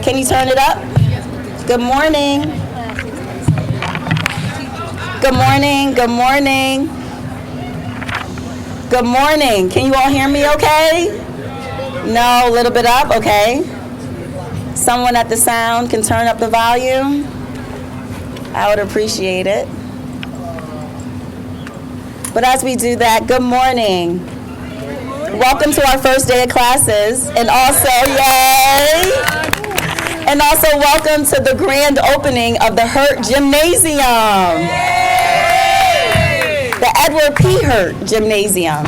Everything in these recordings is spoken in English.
Can you turn it up? Good morning. Good morning. Good morning. Good morning. Can you all hear me okay? No, a little bit up, okay. Someone at the sound can turn up the volume. I would appreciate it. But as we do that, good morning. Welcome to our first day of classes, and also, yay! And also welcome to the grand opening of the Hurt Gymnasium. The Edward P. Hurt Gymnasium.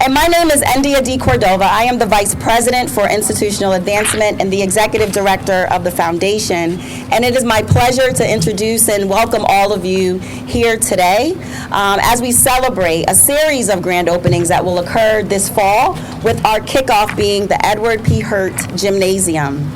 And my name is Endia D. Cordova. I am the Vice President for Institutional Advancement and the Executive Director of the Foundation. And it is my pleasure to introduce and welcome all of you here today as we celebrate a series of grand openings that will occur this fall, with our kickoff being the Edward P. Hurt Gymnasium.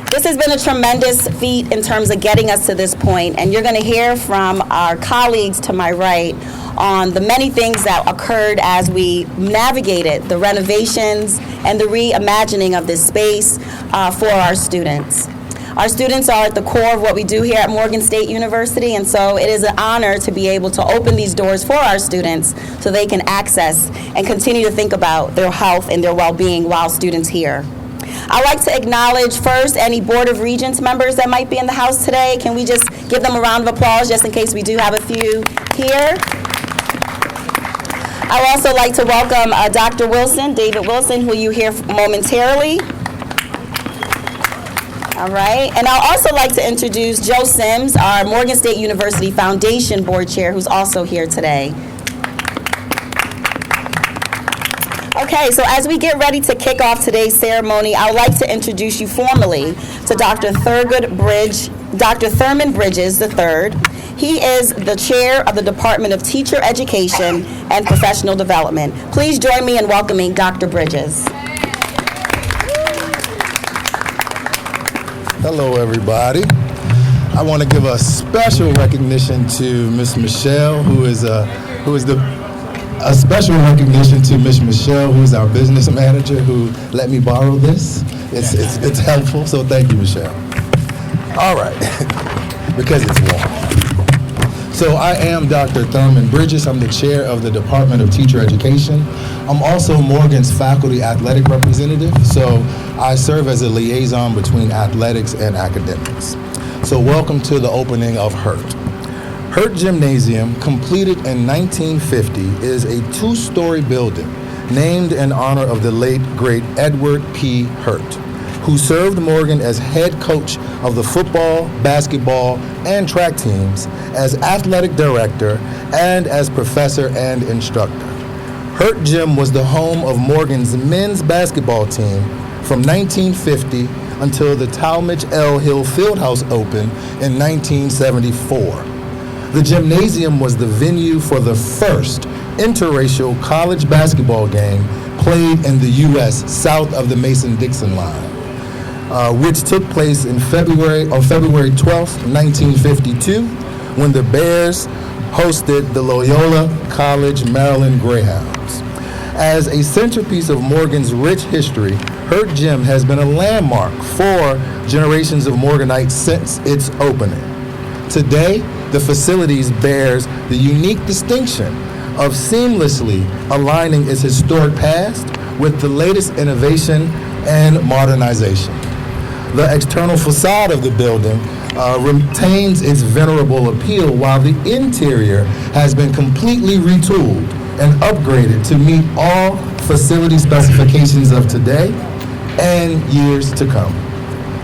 This has been a tremendous feat in terms of getting us to this point, and you're going to hear from our colleagues to my right on the many things that occurred as we navigated the renovations and the reimagining of this space for our students. Our students are at the core of what we do here at Morgan State University, and so it is an honor to be able to open these doors for our students so they can access and continue to think about their health and their well-being while students here. I'd like to acknowledge first any Board of Regents members that might be in the house today. Can we just give them a round of applause just in case we do have a few here? I would also like to welcome Dr. Wilson, David Wilson, who you hear momentarily. All right, and I'd also like to introduce Joe Sims, our Morgan State University Foundation Board Chair, who's also here today. Okay, so as we get ready to kick off today's ceremony, I would like to introduce you formally to Dr. Thurman Bridges III. He is the chair of the Department of Teacher Education and Professional Development. Please join me in welcoming Dr. Bridges. Hello, everybody. I want to give a special recognition to Miss Michelle, who is a special recognition to Miss Michelle, who is our business manager, who let me borrow this. It's helpful, so thank you, Michelle. All right, because it's warm. So I am Dr. Thurman Bridges. I'm the chair of the Department of Teacher Education. I'm also Morgan's faculty athletic representative, so I serve as a liaison between athletics and academics. So welcome to the opening of Hurt. Hurt Gymnasium, completed in 1950, is a two-story building named in honor of the late, great Edward P. Hurt, who served Morgan as head coach of the football, basketball, and track teams, as athletic director, and as professor and instructor. Hurt Gym was the home of Morgan's men's basketball team from 1950 until the Talmadge L. Hill Fieldhouse opened in 1974. The gymnasium was the venue for the first interracial college basketball game played in the U.S. south of the Mason-Dixon line, which took place on February 12th, 1952, when the Bears hosted the Loyola College Maryland Greyhounds. As a centerpiece of Morgan's rich history, Hurt Gym has been a landmark for generations of Morganites since its opening. Today, the facilities bears the unique distinction of seamlessly aligning its historic past with the latest innovation and modernization. The external facade of the building retains its venerable appeal, while the interior has been completely retooled and upgraded to meet all facility specifications of today and years to come.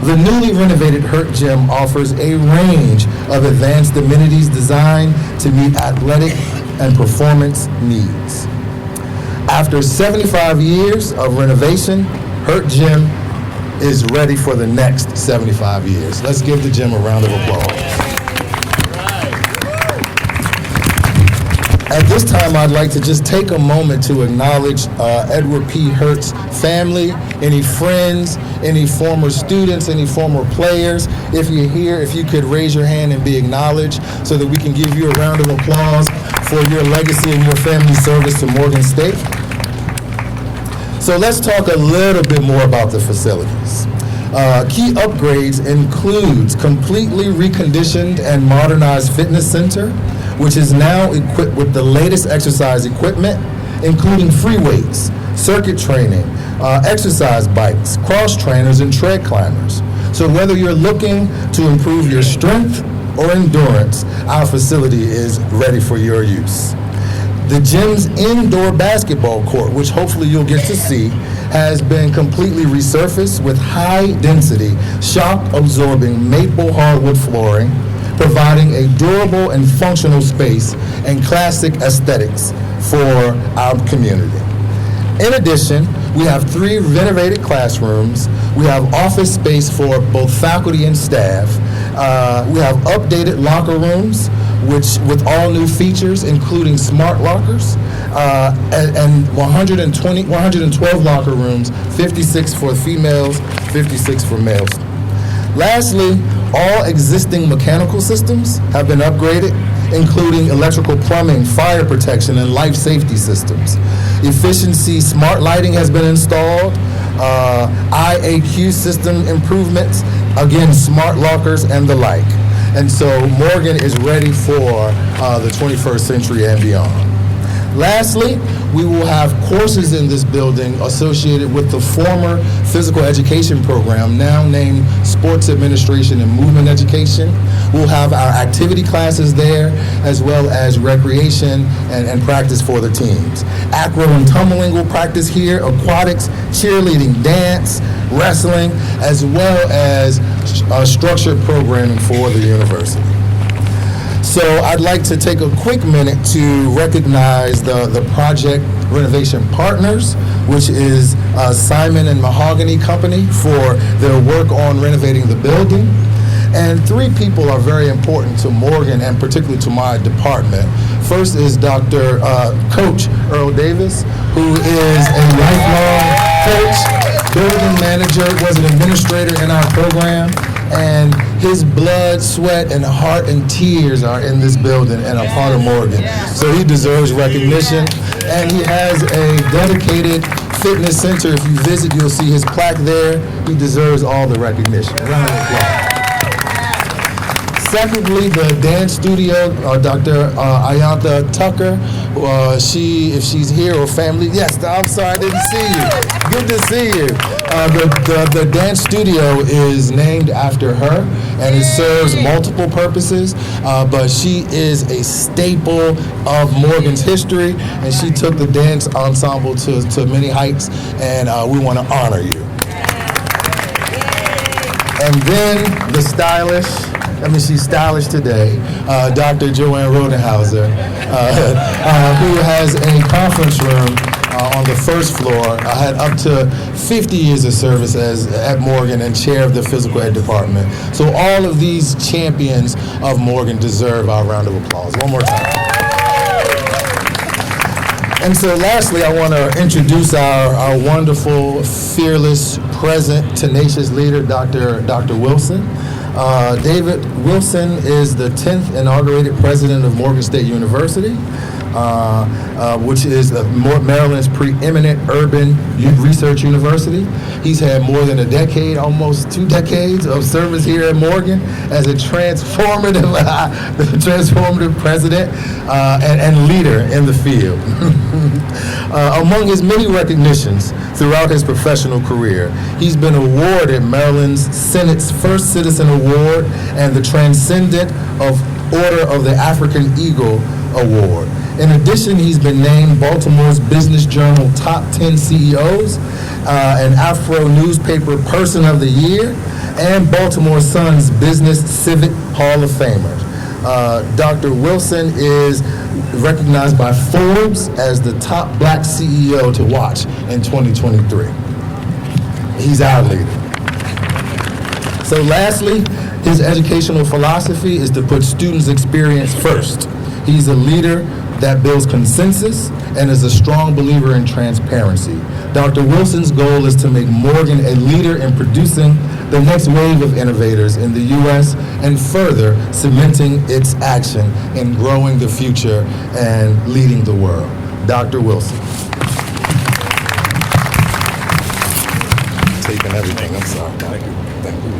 The newly renovated Hurt Gym offers a range of advanced amenities designed to meet athletic and performance needs. After 75 years of renovation, Hurt Gym is ready for the next 75 years. Let's give the gym a round of applause. At this time, I'd like to just take a moment to acknowledge Edward P. Hurt's family, any friends, any former students, any former players. If you're here, if you could raise your hand and be acknowledged so that we can give you a round of applause for your legacy and your family service to Morgan State. So let's talk a little bit more about the facilities. Key upgrades includes completely reconditioned and modernized fitness center, which is now equipped with the latest exercise equipment, including free weights, circuit training, exercise bikes, cross trainers, and tread climbers. So whether you're looking to improve your strength or endurance, our facility is ready for your use. The gym's indoor basketball court, which hopefully you'll get to see, has been completely resurfaced with high-density, shock-absorbing maple hardwood flooring, providing a durable and functional space and classic aesthetics for our community. In addition, we have 3 renovated classrooms. We have office space for both faculty and staff. We have updated locker rooms, which with all new features, including smart lockers, and 112 locker rooms, 56 for females, 56 for males. Lastly, all existing mechanical systems have been upgraded, including electrical plumbing, fire protection, and life safety systems. Efficiency smart lighting has been installed, IAQ system improvements, again, smart lockers and the like. And so Morgan is ready for the 21st century and beyond. Lastly, we will have courses in this building associated with the former physical education program, now named Sports Administration and Movement Education. We'll have our activity classes there, as well as recreation and practice for the teams. Acro and tumbling will practice here, aquatics, cheerleading, dance, wrestling, as well as structured programming for the university. So I'd like to take a quick minute to recognize the project renovation partners, which is Simon and Mahogany Company, for their work on renovating the building. And 3 people are very important to Morgan and particularly to my department. First is Dr. Coach Earl Davis, who is a lifelong coach, building manager, was an administrator in our program, and his blood, sweat, and heart and tears are in this building and a part of Morgan. So he deserves recognition, and he has a dedicated fitness center. If you visit, you'll see his plaque there. He deserves all the recognition. Round of applause. Secondly, the dance studio, Dr. Ayantha Tucker. If she's here, or family, yes, I'm sorry, I didn't see you. Good to see you. The dance studio is named after her, and it serves multiple purposes, but she is a staple of Morgan's history, and she took the dance ensemble to many heights, and we want to honor you. And then the stylish, she's stylish today, Dr. Joanne Rodenhauser, who has a conference room on the first floor. I had up to 50 years of service at Morgan and chair of the physical ed department. So all of these champions of Morgan deserve our round of applause. One more time. And so lastly, I want to introduce our wonderful, fearless, present, tenacious leader, Dr. Wilson. David Wilson is the 10th inaugurated president of Morgan State University, which is Maryland's preeminent urban research university. He's had more than a decade, almost 2 decades of service here at Morgan as a transformative president and leader in the field. Among his many recognitions throughout his professional career, he's been awarded Maryland's Senate's First Citizen Award and the Transcendent Order of the African Eagle Award. In addition, he's been named Baltimore's Business Journal Top 10 CEOs, an Afro Newspaper Person of the Year, and Baltimore Sun's Business Civic Hall of Famer. Dr. Wilson is recognized by Forbes as the top Black CEO to watch in 2023. He's our leader. So lastly, his educational philosophy is to put students' experience first. He's a leader that builds consensus and is a strong believer in transparency. Dr. Wilson's goal is to make Morgan a leader in producing the next wave of innovators in the U.S. and further cementing its action in growing the future and leading the world. Dr. Wilson. tape and everything. I'm sorry. Thank you.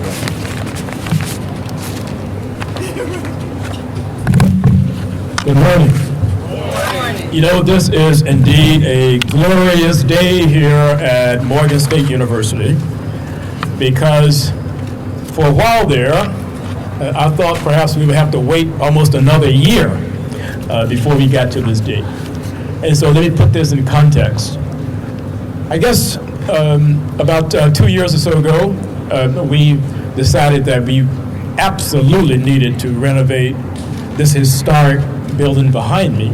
Good morning. You know, this is indeed a glorious day here at Morgan State University because for a while there, I thought perhaps we would have to wait almost another year before we got to this date. And so let me put this in context. I guess about 2 years or so ago, we decided that we absolutely needed to renovate this historic building behind me.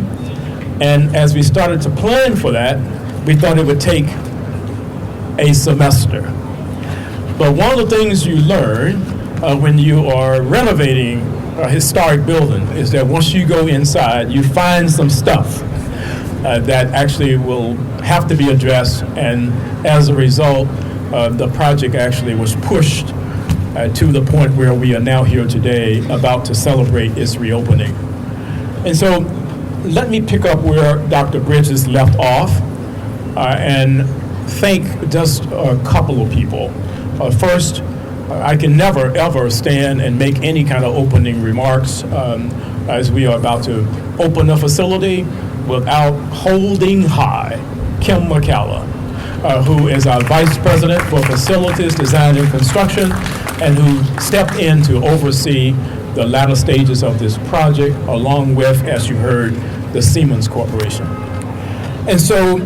And as we started to plan for that, we thought it would take a semester. But one of the things you learn when you are renovating a historic building is that once you go inside, you find some stuff that actually will have to be addressed. And as a result, the project actually was pushed to the point where we are now here today about to celebrate its reopening. And so let me pick up where Dr. Bridges left off and thank just a couple of people. First, I can never, ever stand and make any kind of opening remarks as we are about to open a facility without holding high Kim McCalla, who is our Vice President for Facilities, Design, and Construction, and who stepped in to oversee the latter stages of this project, along with, as you heard, the Siemens Corporation. And so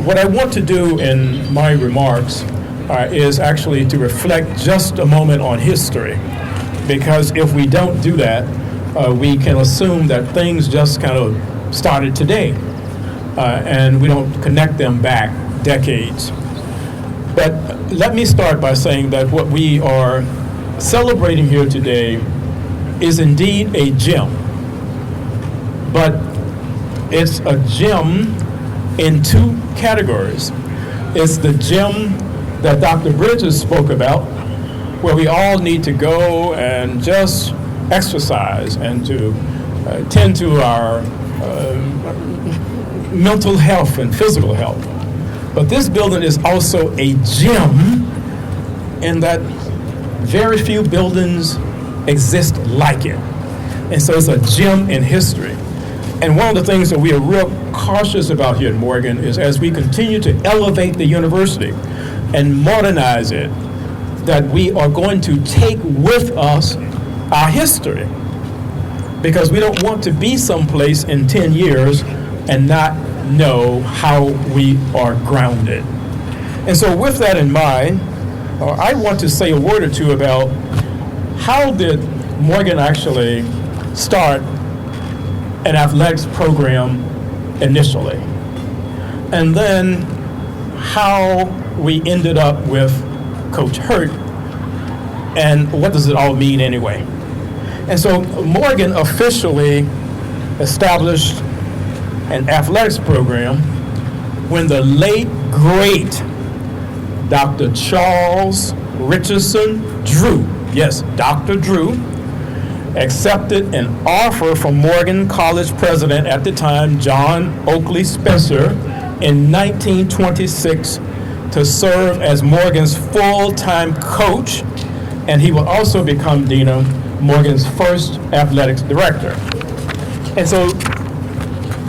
what I want to do in my remarks is actually to reflect just a moment on history, because if we don't do that, we can assume that things just kind of started today, and we don't connect them back decades. But let me start by saying that what we are celebrating here today is indeed a gym, but it's a gym in two categories. It's the gym that Dr. Bridges spoke about, where we all need to go and just exercise and to tend to our mental health and physical health. But this building is also a gym in that very few buildings exist like it. And so it's a gem in history. And one of the things that we are real cautious about here at Morgan is as we continue to elevate the university and modernize it, that we are going to take with us our history. Because we don't want to be someplace in 10 years and not know how we are grounded. And so with that in mind, I want to say a word or two about how did Morgan actually start an athletics program initially, and then how we ended up with Coach Hurt, and what does it all mean anyway. And so Morgan officially established an athletics program when the late, great Dr. Charles Richardson Drew, yes, Dr. Drew, accepted an offer from Morgan College president at the time, John Oakley Spencer, in 1926 to serve as Morgan's full-time coach, and he will also become Dena, Morgan's first athletics director. And so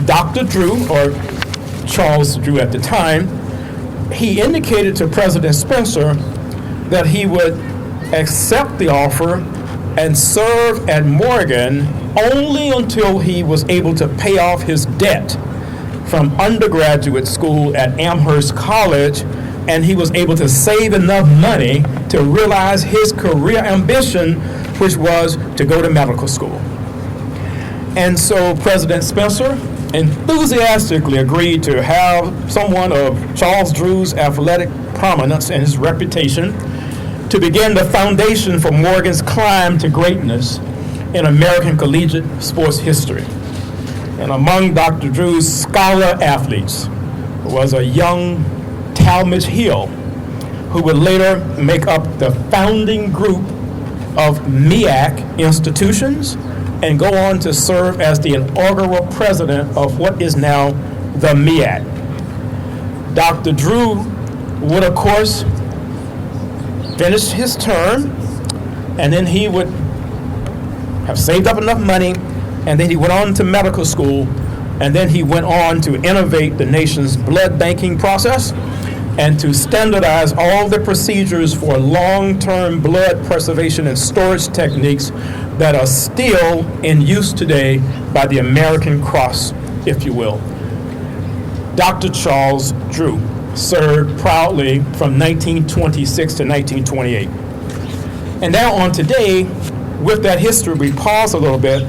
Dr. Drew, or Charles Drew at the time, he indicated to President Spencer that he would accept the offer and serve at Morgan only until he was able to pay off his debt from undergraduate school at Amherst College, and he was able to save enough money to realize his career ambition, which was to go to medical school. And so President Spencer enthusiastically agreed to have someone of Charles Drew's athletic prominence and his reputation to begin the foundation for Morgan's climb to greatness in American collegiate sports history. And among Dr. Drew's scholar athletes was a young Talmadge Hill, who would later make up the founding group of MEAC institutions and go on to serve as the inaugural president of what is now the MEAC. Dr. Drew would, of course, finish his term, and then he would have saved up enough money, and then he went on to medical school, and then he went on to innovate the nation's blood banking process and to standardize all the procedures for long-term blood preservation and storage techniques that are still in use today by the American Cross, if you will. Dr. Charles Drew served proudly from 1926 to 1928. And now on today, with that history, we pause a little bit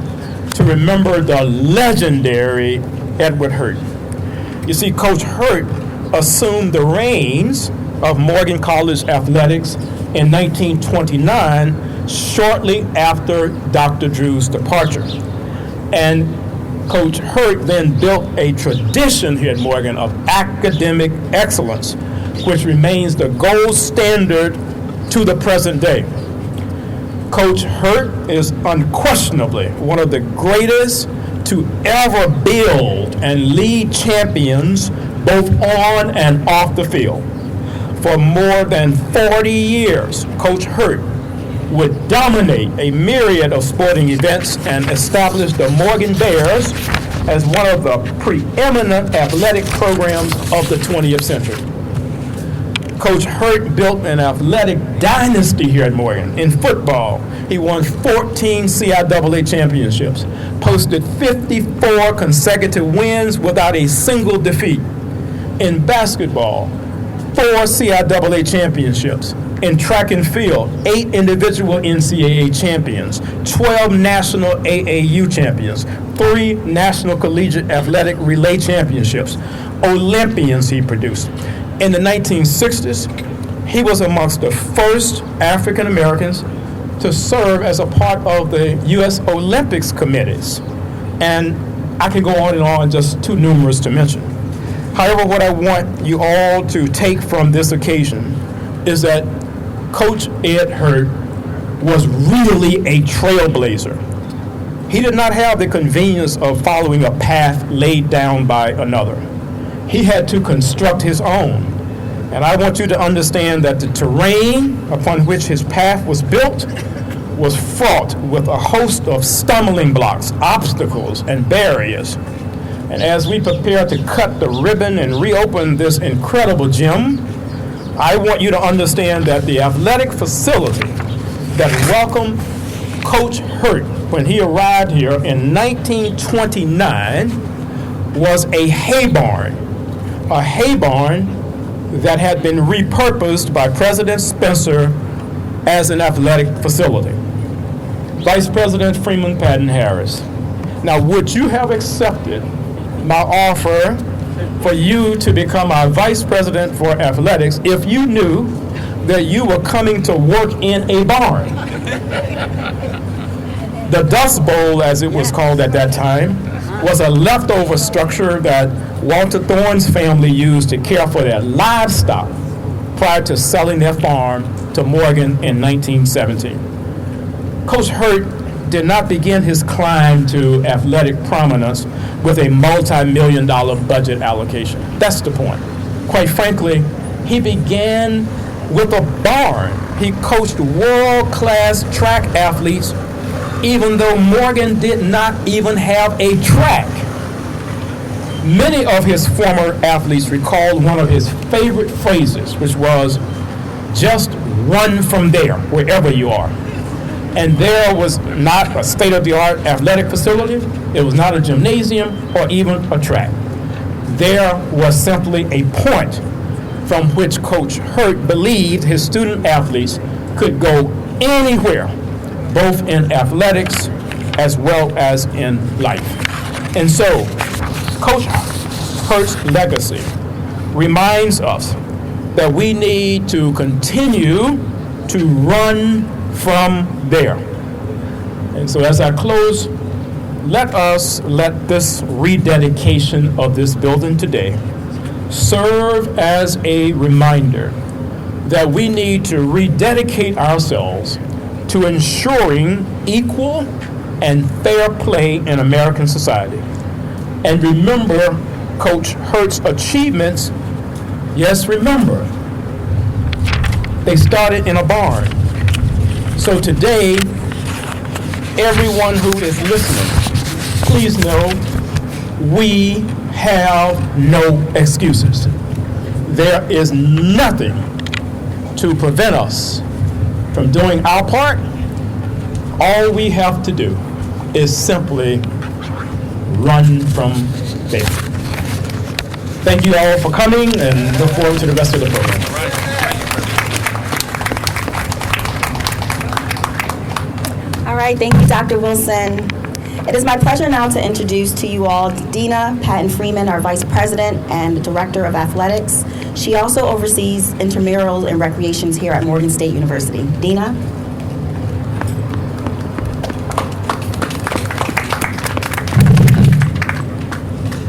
to remember the legendary Edward Hurt. You see, Coach Hurt assumed the reins of Morgan College athletics in 1929, shortly after Dr. Drew's departure. And Coach Hurt then built a tradition here at Morgan of academic excellence, which remains the gold standard to the present day. Coach Hurt is unquestionably one of the greatest to ever build and lead champions both on and off the field. For more than 40 years, Coach Hurt would dominate a myriad of sporting events and establish the Morgan Bears as one of the preeminent athletic programs of the 20th century. Coach Hurt built an athletic dynasty here at Morgan. In football, he won 14 CIAA championships, posted 54 consecutive wins without a single defeat. In basketball, 4 CIAA championships. In track and field, 8 individual NCAA champions, 12 national AAU champions, 3 national collegiate athletic relay championships, Olympians he produced. In the 1960s, he was amongst the first African Americans to serve as a part of the U.S. Olympics committees. And I can go on and on, just too numerous to mention. However, what I want you all to take from this occasion is that Coach Ed Hurt was really a trailblazer. He did not have the convenience of following a path laid down by another. He had to construct his own. And I want you to understand that the terrain upon which his path was built was fraught with a host of stumbling blocks, obstacles, and barriers. And as we prepare to cut the ribbon and reopen this incredible gym, I want you to understand that the athletic facility that welcomed Coach Hurt when he arrived here in 1929 was a hay barn that had been repurposed by President Spencer as an athletic facility. Vice President Freeman Patton Harris. Now, would you have accepted my offer for you to become our Vice President for Athletics if you knew that you were coming to work in a barn? The Dust Bowl, as it was called at that time, was a leftover structure that Walter Thorne's family used to care for their livestock prior to selling their farm to Morgan in 1917. Coach Hurt did not begin his climb to athletic prominence with a multi-million-dollar budget allocation. That's the point. Quite frankly, he began with a barn. He coached world-class track athletes, even though Morgan did not even have a track. Many of his former athletes recalled one of his favorite phrases, which was, "Just run from there, wherever you are." And there was not a state-of-the-art athletic facility. It was not a gymnasium or even a track. There was simply a point from which Coach Hurt believed his student athletes could go anywhere, both in athletics as well as in life. And so, Coach Hurt's legacy reminds us that we need to continue to run from there. And so as I close, let this rededication of this building today serve as a reminder that we need to rededicate ourselves to ensuring equal and fair play in American society. And remember Coach Hurt's achievements. Yes, remember They started in a barn. So today, everyone who is listening, please know we have no excuses. There is nothing to prevent us from doing our part. All we have to do is simply run from there. Thank you all for coming, and look forward to the rest of the program. All right, thank you, Dr. Wilson. It is my pleasure now to introduce to you all Dena Patton Freeman, our Vice President and Director of Athletics. She also oversees intramurals and recreations here at Morgan State University. Dena?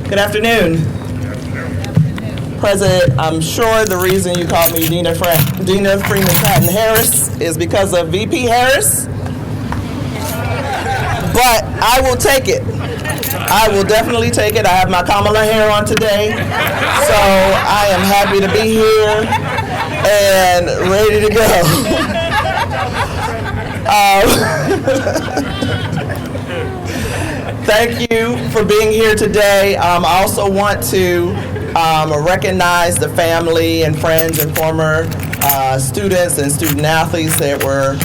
Good afternoon. President, I'm sure the reason you called me Dena Freeman Patton Harris is because of VP Harris. But I will take it. I will definitely take it. I have my Kamala hair on today, so I am happy to be here and ready to go. Thank you for being here today. I also want to recognize the family and friends and former students and student athletes that were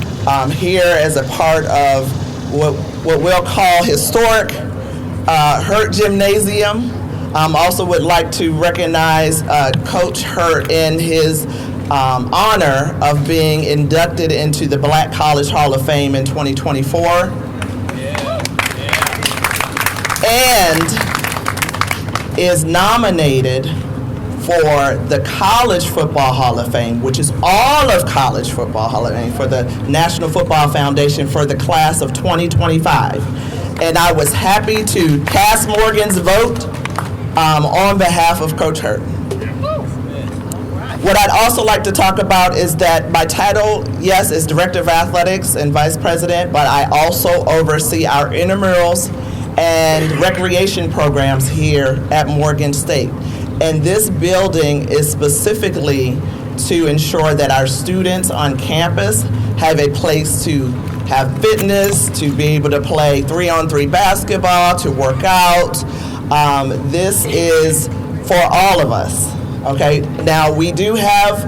here as a part of what we'll call historic Hurt Gymnasium. Also would like to recognize Coach Hurt in his honor of being inducted into the Black College Hall of Fame in 2024. And is nominated for the College Football Hall of Fame, which is all of College Football Hall of Fame for the National Football Foundation for the class of 2025. And I was happy to cast Morgan's vote on behalf of Coach Hurt. What I'd also like to talk about is that my title, yes, is Director of Athletics and Vice President, but I also oversee our intramurals and recreation programs here at Morgan State. And this building is specifically to ensure that our students on campus have a place to have fitness, to be able to play 3-on-3 basketball, to work out. This is for all of us, okay? Now, we do have,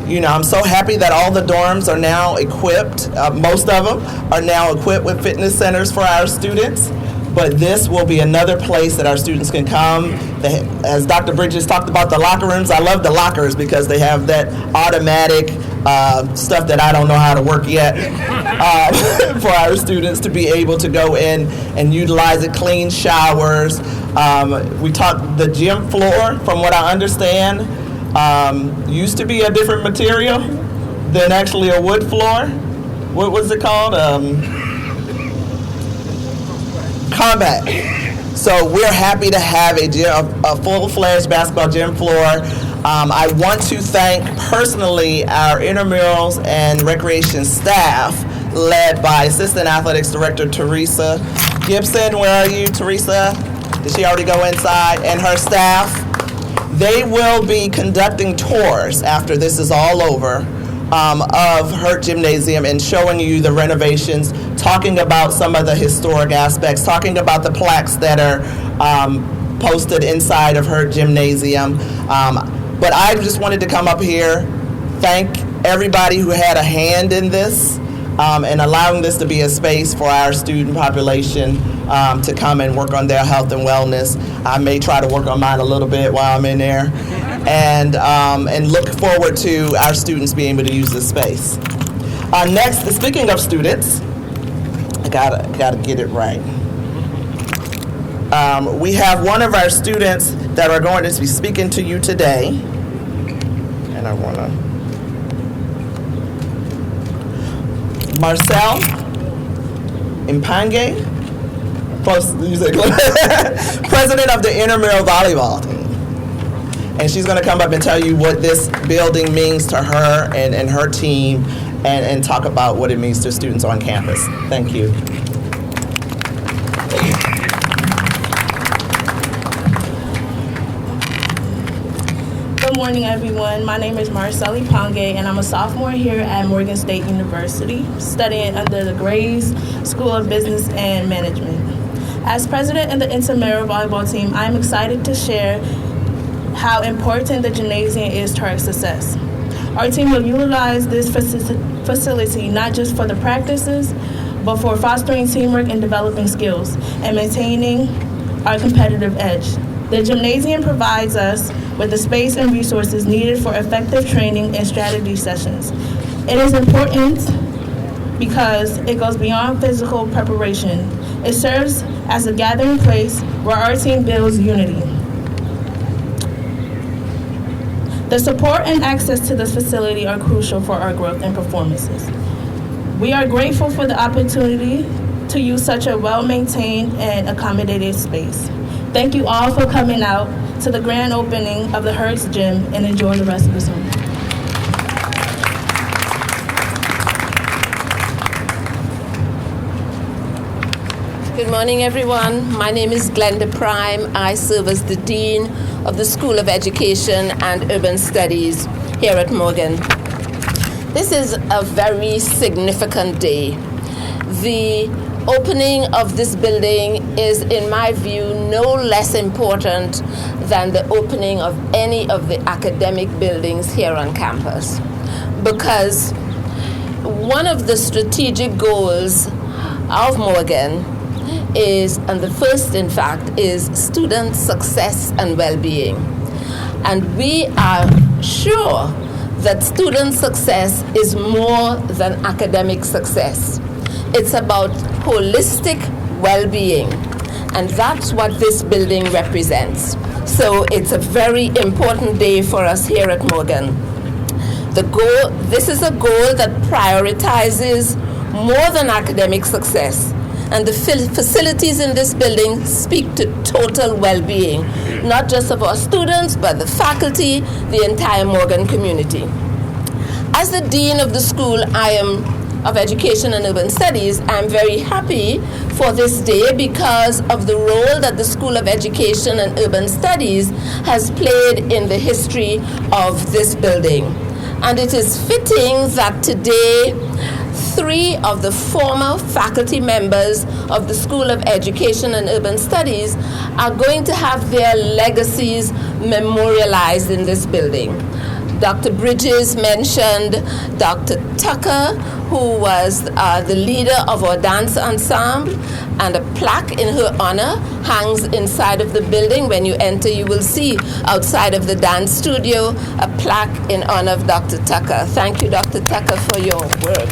I'm so happy that all the dorms are now equipped, most of them are now equipped with fitness centers for our students. But this will be another place that our students can come. As Dr. Bridges talked about the locker rooms, I love the lockers because they have that automatic stuff that I don't know how to work yet for our students to be able to go in and utilize it, clean showers. We talked the gym floor, from what I understand, used to be a different material than actually a wood floor. What was it called? Combat. So we're happy to have a full-fledged basketball gym floor. I want to thank personally our intramurals and recreation staff led by Assistant Athletics Director Teresa Gibson. Where are you, Teresa? Did she already go inside? And her staff. They will be conducting tours after this is all over of Hurt Gymnasium and showing you the renovations, talking about some of the historic aspects, talking about the plaques that are posted inside of Hurt Gymnasium. But I just wanted to come up here, thank everybody who had a hand in this and allowing this to be a space for our student population to come and work on their health and wellness. I may try to work on mine a little bit while I'm in there. And look forward to our students being able to use this space. Next, speaking of students, I gotta get it right. We have one of our students that are going to be speaking to you today, and I wanna Marcel Impange, president of the intramural volleyball team. And she's going to come up and tell you what this building means to her and her team and talk about what it means to students on campus. Thank you. Good morning, everyone. My name is Marissa Pong, and I'm a sophomore here at Morgan State University, studying under the Grays School of Business and Management. As president of the intramural volleyball team, I'm excited to share how important the gymnasium is to our success. Our team will utilize this facility not just for the practices, but for fostering teamwork and developing skills and maintaining our competitive edge. The gymnasium provides us with the space and resources needed for effective training and strategy sessions. It is important because it goes beyond physical preparation. It serves as a gathering place where our team builds unity. The support and access to this facility are crucial for our growth and performances. We are grateful for the opportunity to use such a well-maintained and accommodated space. Thank you all for coming out to the grand opening of the Hertz Gym and enjoy the rest of the summer. Good morning, everyone. My name is Glenda Prime. I serve as the Dean of the School of Education and Urban Studies here at Morgan. This is a very significant day. The opening of this building is, in my view, no less important than the opening of any of the academic buildings here on campus. Because one of the strategic goals of Morgan is, and the first, in fact, is student success and well-being. And we are sure that student success is more than academic success. It's about holistic well-being, and that's what this building represents. So it's a very important day for us here at Morgan. This is a goal that prioritizes more than academic success, and the facilities in this building speak to total well-being, not just of our students, but the faculty, the entire Morgan community. As the Dean of the School of Education and Urban Studies, I'm very happy for this day because of the role that the School of Education and Urban Studies has played in the history of this building. And it is fitting that today, 3 of the former faculty members of the School of Education and Urban Studies are going to have their legacies memorialized in this building. Dr. Bridges mentioned Dr. Tucker, who was the leader of our dance ensemble, and a plaque in her honor hangs inside of the building. When you enter, you will see outside of the dance studio a plaque in honor of Dr. Tucker. Thank you, Dr. Tucker, for your work.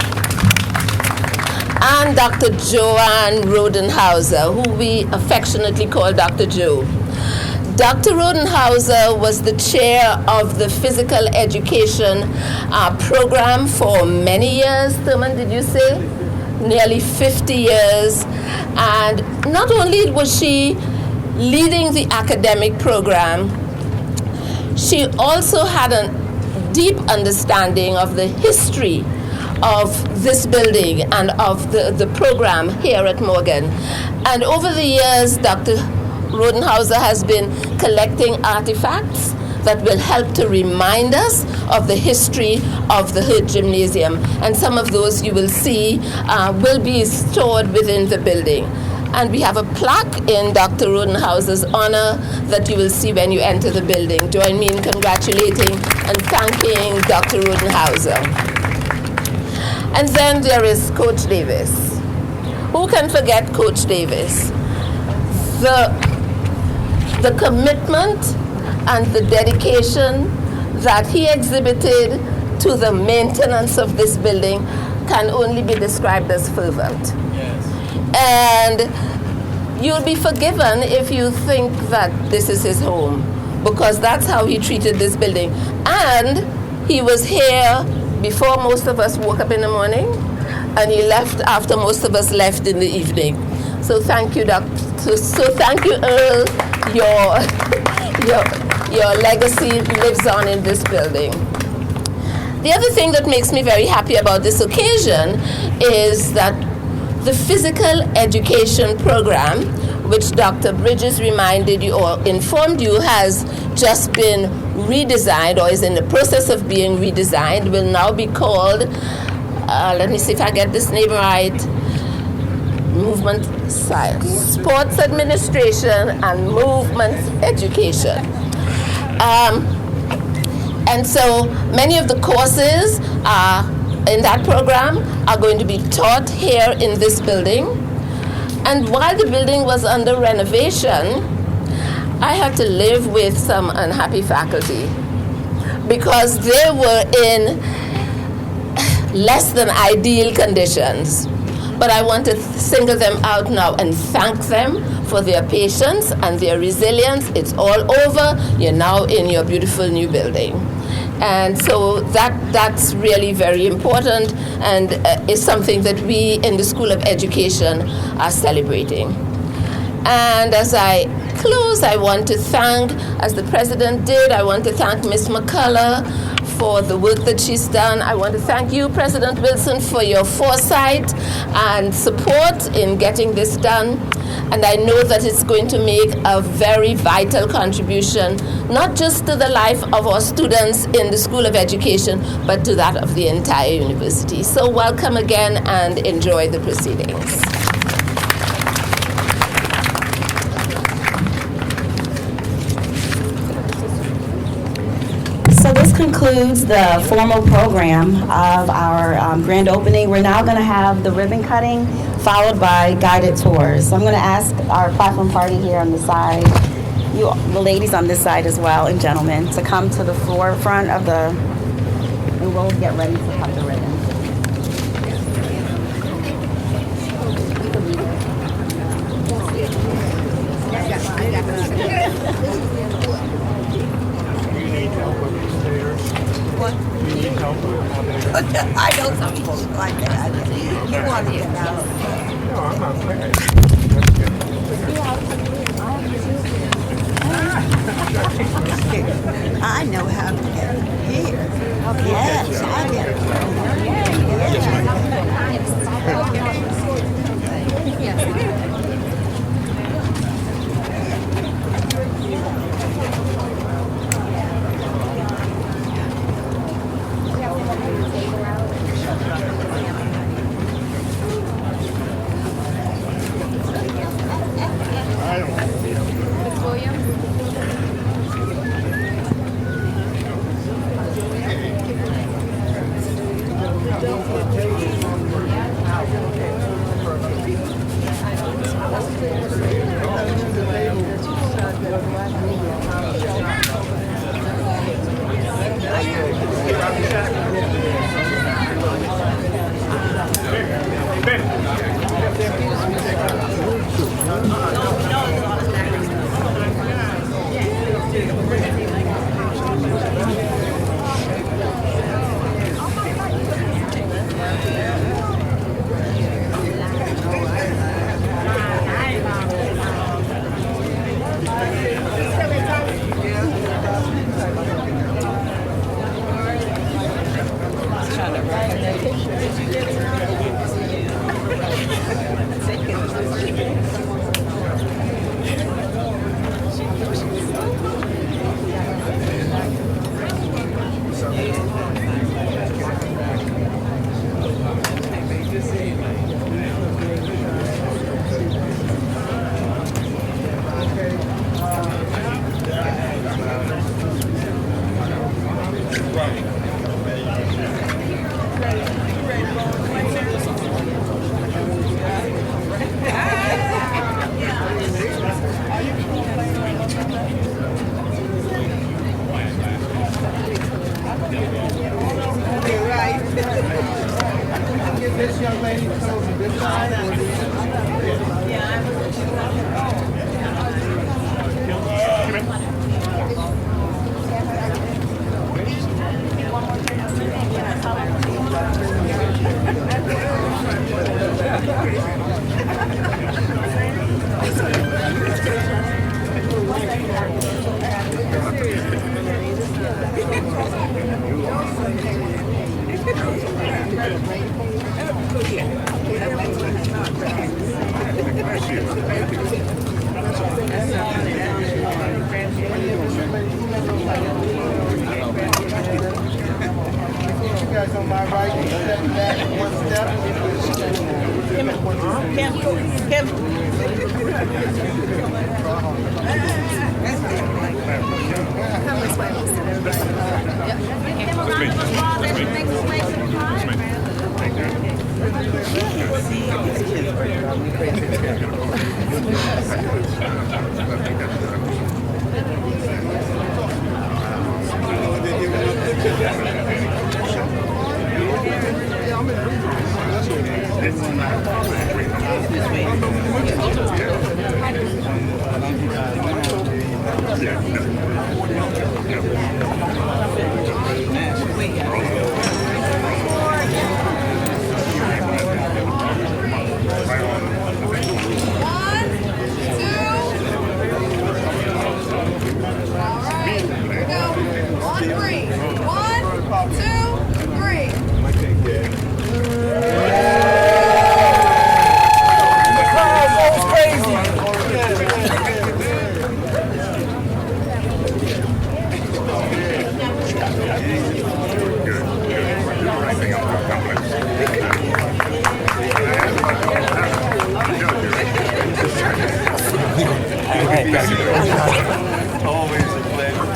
And Dr. Joanne Rodenhauser, who we affectionately call Dr. Joe. Dr. Rodenhauser was the chair of the physical education program for many years. Thurman, did you say? Nearly 50 years. And not only was she leading the academic program, she also had a deep understanding of the history of this building and of the program here at Morgan. And over the years, Dr. Rodenhauser has been collecting artifacts that will help to remind us of the history of the Hertz Gymnasium. And some of those you will see will be stored within the building. And we have a plaque in Dr. Rodenhauser's honor that you will see when you enter the building. Join me in congratulating and thanking Dr. Rodenhauser. And then there is Coach Davis. Who can forget Coach Davis? The commitment and the dedication that he exhibited to the maintenance of this building can only be described as fervent. Yes. And you'll be forgiven if you think that this is his home, because that's how he treated this building. And he was here before most of us woke up in the morning, and he left after most of us left in the evening. So thank you, Doctor. So thank you, Earl. Your legacy lives on in this building. The other thing that makes me very happy about this occasion is that the physical education program, which Dr. Bridges reminded you or informed you has just been redesigned or is in the process of being redesigned, will now be called, let me see if I get this name right, Movement Science, Sports Administration and Movement Education. And so many of the courses in that program are going to be taught here in this building. And while the building was under renovation, I had to live with some unhappy faculty because they were in less than ideal conditions. But I want to single them out now and thank them for their patience and their resilience. It's all over. You're now in your beautiful new building. And so that's really very important and is something that we in the School of Education are celebrating. And as I close, I want to thank, as the president did, I want to thank Ms. McCullough for the work that she's done. I want to thank you, President Wilson, for your foresight and support in getting this done. And I know that it's going to make a very vital contribution, not just to the life of our students in the School of Education, but to that of the entire university. So welcome again and enjoy the proceedings. So this concludes the formal program of our grand opening. We're now going to have the ribbon cutting, followed by guided tours. So I'm going to ask our platform party here on the side, you, the ladies on this side as well, and gentlemen, to come to the forefront of the, and we'll get ready to cut the ribbon. I know some people like that. You want to get out. No, I'm not saying. I know how to get here. Yes, I get This young lady chose this side. my right, step back one step.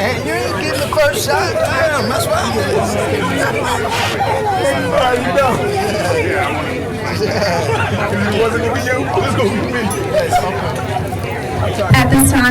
And you ain't getting the first shot. Damn, that's why I'm How you doing? It wasn't gonna be you. It was gonna be me. At this time,